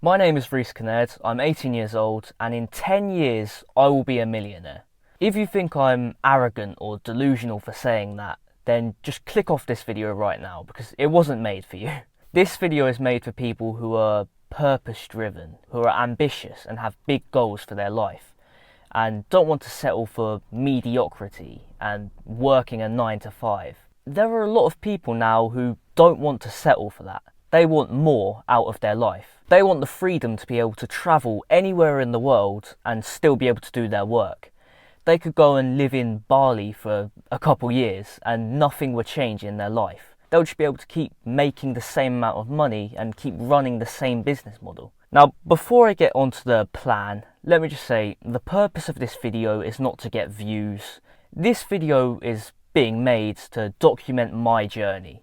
My name is Reese Kinnaird, I'm 18 years old, and in 10 years I will be a millionaire. If you think I'm arrogant or delusional for saying that, then just click off this video right now because it wasn't made for you. This video is made for people who are purpose-driven, who are ambitious and have big goals for their life, and don't want to settle for mediocrity and working a 9 to 5. There are a lot of people now who don't want to settle for that. They want more out of their life. They want the freedom to be able to travel anywhere in the world and still be able to do their work. They could go and live in Bali for a couple years and nothing would change in their life. They'll just be able to keep making the same amount of money and keep running the same business model. Now, before I get onto the plan, let me just say the purpose of this video is not to get views. This video is being made to document my journey.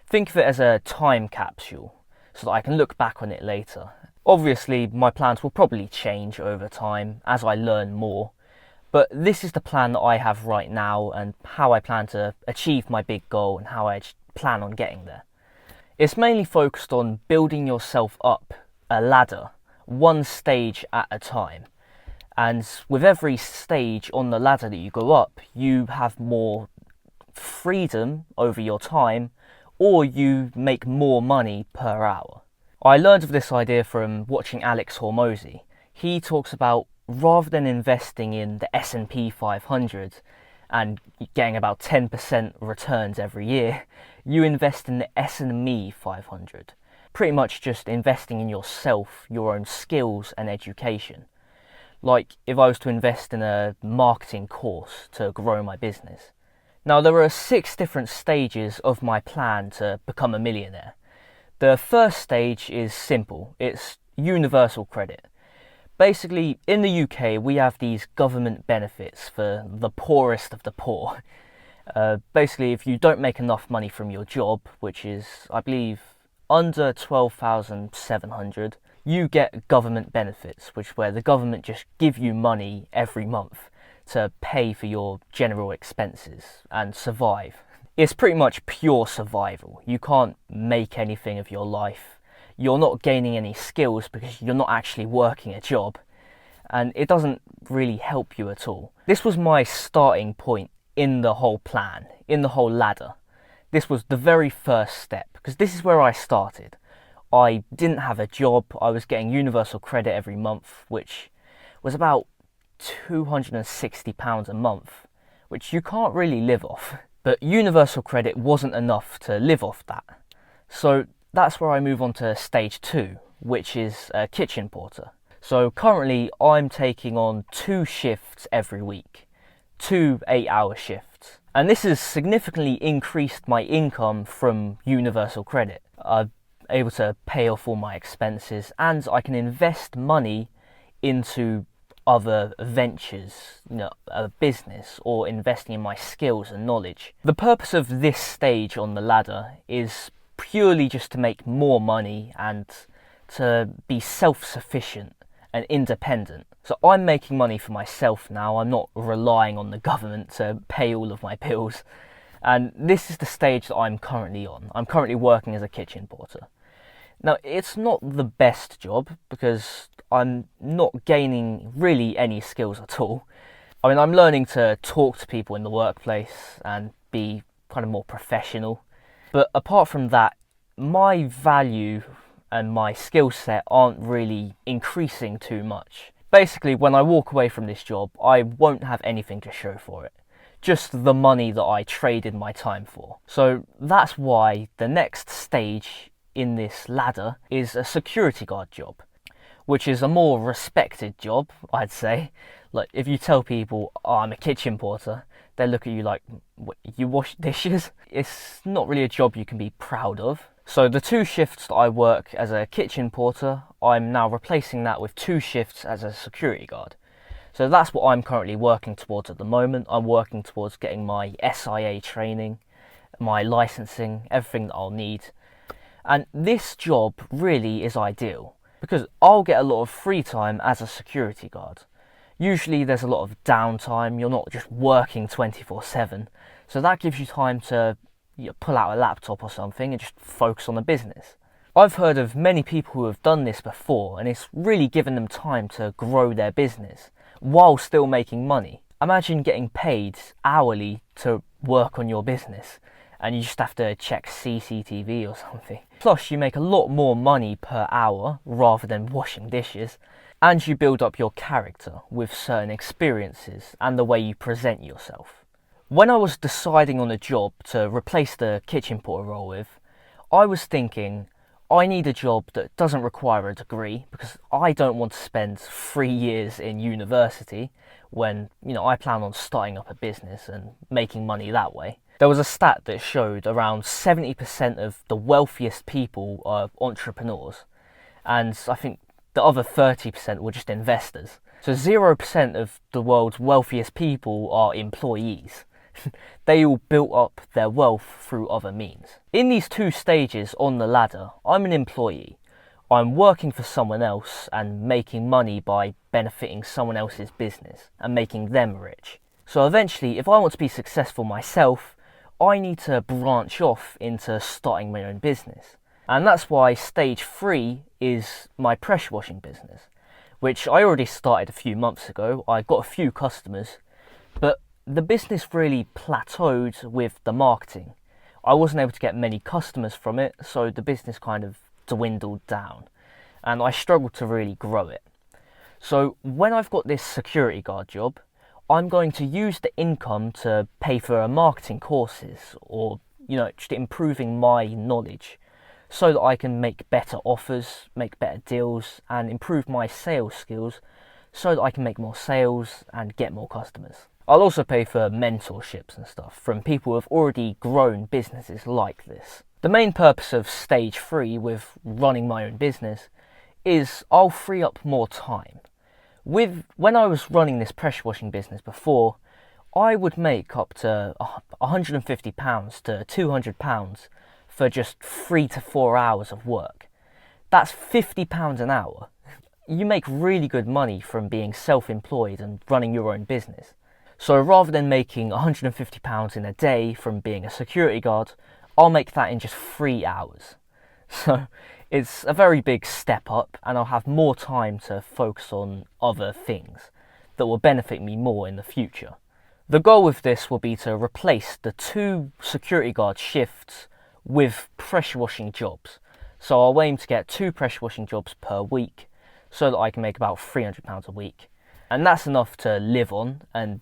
Think of it as a time capsule so that I can look back on it later. Obviously, my plans will probably change over time as I learn more, but this is the plan that I have right now and how I plan to achieve my big goal and how I plan on getting there. It's mainly focused on building yourself up a ladder, one stage at a time. And with every stage on the ladder that you go up, you have more freedom over your time, or you make more money per hour. I learned of this idea from watching Alex Hormozy. He talks about rather than investing in the S&P 500 and getting about 10% returns every year, you invest in the S&M 500. Pretty much just investing in yourself, your own skills and education. Like if I was to invest in a marketing course to grow my business. Now, there are 6 different stages of my plan to become a millionaire. The first stage is simple. It's universal credit. Basically, in the UK, we have these government benefits for the poorest of the poor. Basically, if you don't make enough money from your job, which is, I believe, under 12,700, you get government benefits, where the government just give you money every month to pay for your general expenses and survive. It's pretty much pure survival. You can't make anything of your life. You're not gaining any skills because you're not actually working a job, and it doesn't really help you at all. This was my starting point in the whole plan, in the whole ladder. This was the very first step because this is where I started. I didn't have a job. I was getting universal credit every month, which was about £260 a month, which you can't really live off. But universal credit wasn't enough to live off that. So that's where I move on to stage 2, which is a kitchen porter. So currently I'm taking on 2 shifts every week, 2 8-hour shifts. And this has significantly increased my income from universal credit. I'm able to pay off all my expenses and I can invest money into other ventures, a business, or investing in my skills and knowledge. The purpose of this stage on the ladder is purely just to make more money and to be self-sufficient and independent. So I'm making money for myself now. I'm not relying on the government to pay all of my bills. And this is the stage that I'm currently on. I'm currently working as a kitchen porter. Now, it's not the best job because I'm not gaining really any skills at all. I mean, I'm learning to talk to people in the workplace and be kind of more professional. But apart from that, my value and my skill set aren't really increasing too much. Basically, when I walk away from this job, I won't have anything to show for it. Just the money that I traded my time for. So that's why the next stage in this ladder is a security guard job, which is a more respected job, I'd say. Like, if you tell people, oh, I'm a kitchen porter, they look at you like, what, you wash dishes? It's not really a job you can be proud of. So the 2 shifts that I work as a kitchen porter, I'm now replacing that with 2 shifts as a security guard. So that's what I'm currently working towards at the moment. I'm working towards getting my SIA training, my licensing, everything that I'll need. And this job really is ideal because I'll get a lot of free time as a security guard. Usually there's a lot of downtime, you're not just working 24/7, so that gives you time to pull out a laptop or something and just focus on the business. I've heard of many people who have done this before, and it's really given them time to grow their business while still making money. Imagine getting paid hourly to work on your business, and you just have to check CCTV or something. Plus, you make a lot more money per hour rather than washing dishes, and you build up your character with certain experiences and the way you present yourself. When I was deciding on a job to replace the kitchen porter role with, I was thinking, I need a job that doesn't require a degree, because I don't want to spend 3 years in university when, I plan on starting up a business and making money that way. There was a stat that showed around 70% of the wealthiest people are entrepreneurs, and I think the other 30% were just investors. So 0% of the world's wealthiest people are employees. They all built up their wealth through other means. In these two stages on the ladder, I'm an employee. I'm working for someone else and making money by benefiting someone else's business and making them rich. So eventually, if I want to be successful myself, I need to branch off into starting my own business. And that's why stage 3 is my pressure washing business, which I already started a few months ago. I got a few customers, but the business really plateaued with the marketing. I wasn't able to get many customers from it, so the business kind of dwindled down, and I struggled to really grow it. So when I've got this security guard job, I'm going to use the income to pay for marketing courses or, just improving my knowledge so that I can make better offers, make better deals, and improve my sales skills so that I can make more sales and get more customers. I'll also pay for mentorships and stuff from people who have already grown businesses like this. The main purpose of stage 3 with running my own business is I'll free up more time. When I was running this pressure washing business before, I would make up to £150 to £200 for just 3 to 4 hours of work. That's £50 an hour. You make really good money from being self-employed and running your own business. So rather than making £150 in a day from being a security guard, I'll make that in just 3 hours. So it's a very big step up, and I'll have more time to focus on other things that will benefit me more in the future. The goal with this will be to replace the 2 security guard shifts with pressure washing jobs. So I'll aim to get 2 pressure washing jobs per week so that I can make about £300 a week. And that's enough to live on and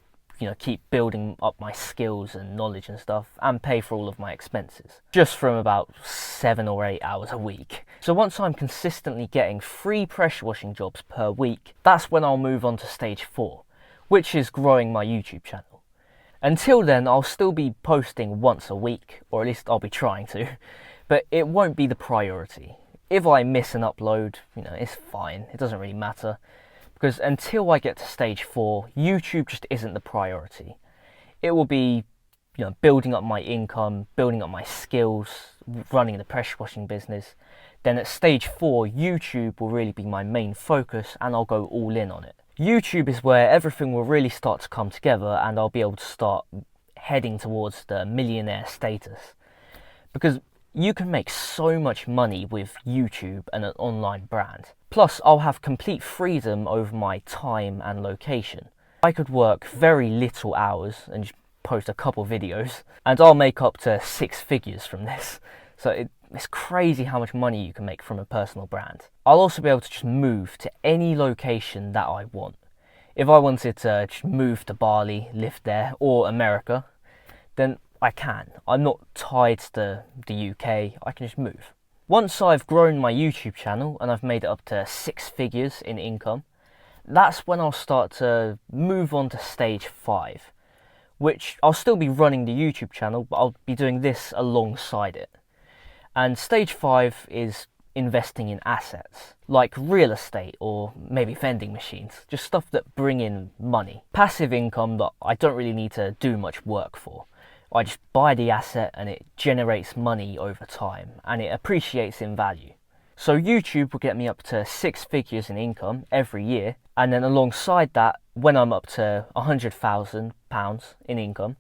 keep building up my skills and knowledge and stuff, and pay for all of my expenses, just from about 7 or 8 hours a week. So once I'm consistently getting 3 pressure washing jobs per week, that's when I'll move on to stage 4, which is growing my YouTube channel. Until then, I'll still be posting once a week, or at least I'll be trying to, but it won't be the priority. If I miss an upload, it's fine, it doesn't really matter. Because until I get to stage 4, YouTube just isn't the priority. It will be, building up my income, building up my skills, running the pressure washing business. Then at stage 4, YouTube will really be my main focus, and I'll go all in on it. YouTube is where everything will really start to come together, and I'll be able to start heading towards the millionaire status. Because you can make so much money with YouTube and an online brand. Plus, I'll have complete freedom over my time and location. I could work very little hours and just post a couple videos, and I'll make up to 6 figures from this. So it's crazy how much money you can make from a personal brand. I'll also be able to just move to any location that I want. If I wanted to just move to Bali, live there, or America, then I can. I'm not tied to the UK, I can just move. Once I've grown my YouTube channel and I've made it up to 6 figures in income, that's when I'll start to move on to stage 5, which I'll still be running the YouTube channel, but I'll be doing this alongside it. And stage 5 is investing in assets, like real estate or maybe vending machines, just stuff that bring in money. Passive income that I don't really need to do much work for. I just buy the asset and it generates money over time and it appreciates in value. So YouTube will get me up to 6 figures in income every year, and then alongside that, when I'm up to £100,000 in income,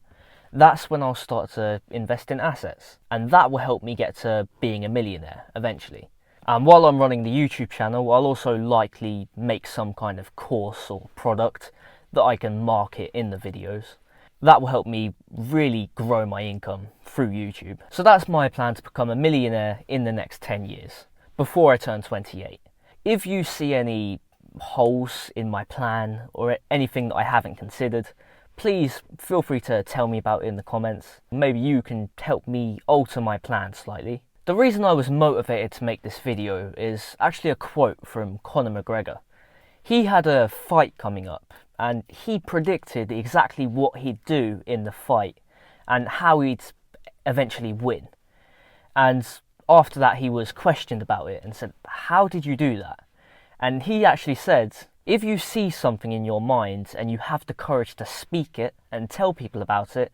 that's when I'll start to invest in assets, and that will help me get to being a millionaire eventually. And while I'm running the YouTube channel, I'll also likely make some kind of course or product that I can market in the videos. That will help me really grow my income through YouTube. So that's my plan to become a millionaire in the next 10 years, before I turn 28. If you see any holes in my plan or anything that I haven't considered, please feel free to tell me about it in the comments. Maybe you can help me alter my plan slightly. The reason I was motivated to make this video is actually a quote from Conor McGregor. He had a fight coming up and he predicted exactly what he'd do in the fight and how he'd eventually win. And after that he was questioned about it and said, "How did you do that?" And he actually said, if you see something in your mind and you have the courage to speak it and tell people about it,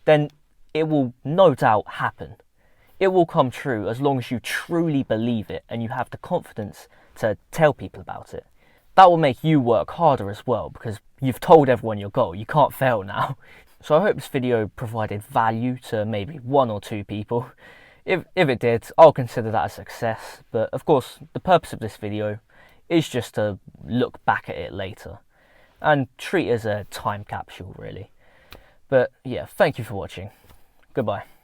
then it will no doubt happen. It will come true as long as you truly believe it and you have the confidence to tell people about it. That will make you work harder as well because you've told everyone your goal. You can't fail now. So I hope this video provided value to maybe 1 or 2 people. If it did, I'll consider that a success. But of course, the purpose of this video is just to look back at it later and treat it as a time capsule, really. But yeah, thank you for watching. Goodbye.